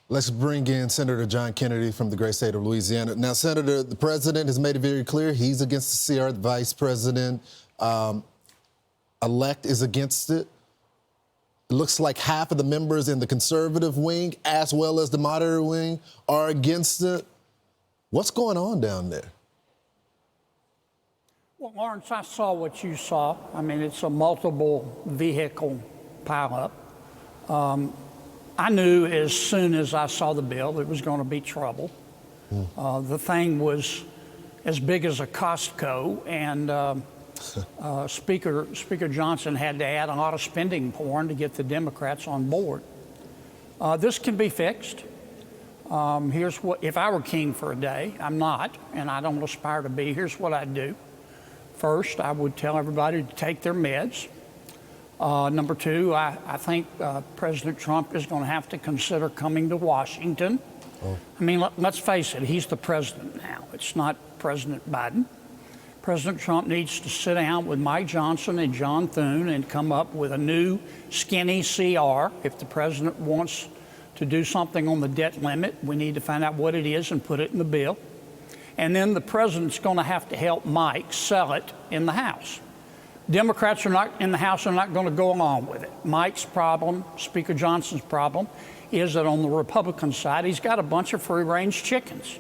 Let's bring in Senator John Kennedy from the great state of Louisiana. Now, Senator, the president has made it very clear he's against the CR. The vice president elect is against it. It looks like half of the members in the conservative wing, as well as the moderate wing, are against it. What's going on down there? Well, Lawrence, I saw what you saw. I mean, it's a multiple vehicle pileup. I knew as soon as I saw the bill it was going to be trouble. The thing was as big as a Costco, and Speaker Johnson had to add a lot of spending porn to get the Democrats on board. This can be fixed. Here's what, if I were king for a day, I'm not, and I don't aspire to be, here's what I'd do. First, I would tell everybody to take their meds. Number two, I think President Trump is going to have to consider coming to Washington. I mean, let's face it, he's the president now. It's not President Biden. President Trump needs to sit down with Mike Johnson and John Thune and come up with a new skinny CR. If the president wants to do something on the debt limit, we need to find out what it is and put it in the bill. And then the president's going to have to help Mike sell it in the House. Democrats are not in the House, are not going to go along with it. Mike's problem, Speaker Johnson's problem, is that on the Republican side, he's got a bunch of free-range chickens.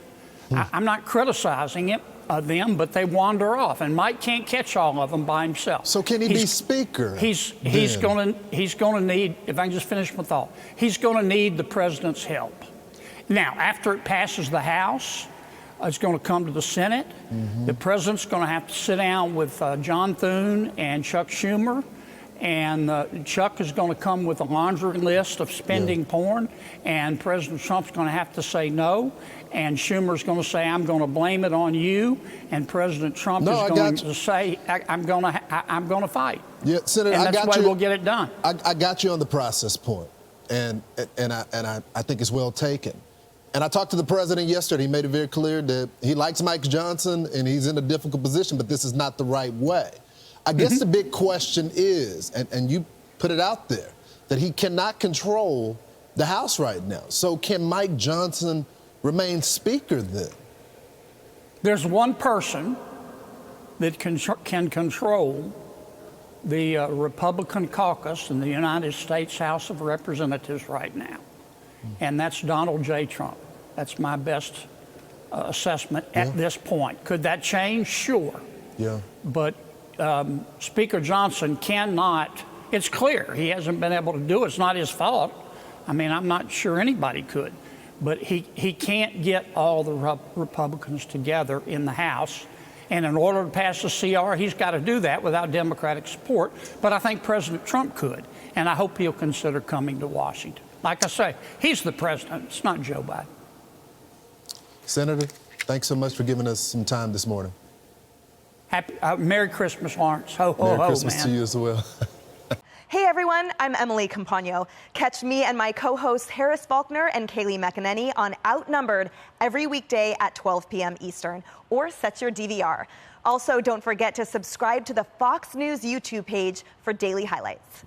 I'm not criticizing them, but they wander off, and Mike can't catch all of them by himself. So can he be Speaker? He's going to need, if I can just finish my thought, he's going to need the president's help. Now, after it passes the House, it's going to come to the Senate. The president's going to have to sit down with John Thune and Chuck Schumer, and Chuck is going to come with a laundry list of spending porn, and President Trump's going to have to say no, and Schumer's going to say, I'm going to blame it on you, and President Trump is going to say, I'm going to fight. Yeah, Senator, and that's why we'll get it done. I got you on the process point, and I think it's well taken. And I talked to the president yesterday. He made it very clear that he likes Mike Johnson and he's in a difficult position, but this is not the right way. I guess the big question is, and you put it out there, that he cannot control the House right now. So can Mike Johnson remain Speaker then? There's one person that can control the Republican caucus in the United States House of Representatives right now, and that's Donald J. Trump. That's my best assessment at this point. Could that change? Sure. Yeah. But Speaker Johnson cannot, it's clear he hasn't been able to do it. It's not his fault. I mean, I'm not sure anybody could. But he can't get all the Republicans together in the House. And in order to pass the CR, he's got to do that without Democratic support. But I think President Trump could. And I hope he'll consider coming to Washington. Like I say, he's the president. It's not Joe Biden. Senator, thanks so much for giving us some time this morning. Merry Christmas, Lawrence. Ho, ho, ho, man. Merry Christmas to you as well. Hey everyone, I'm Emily Campagno. Catch me and my co-hosts Harris Faulkner and Kaylee McEnany on Outnumbered every weekday at 12 p.m. Eastern, or set your DVR. Also, don't forget to subscribe to the Fox News YouTube page for daily highlights.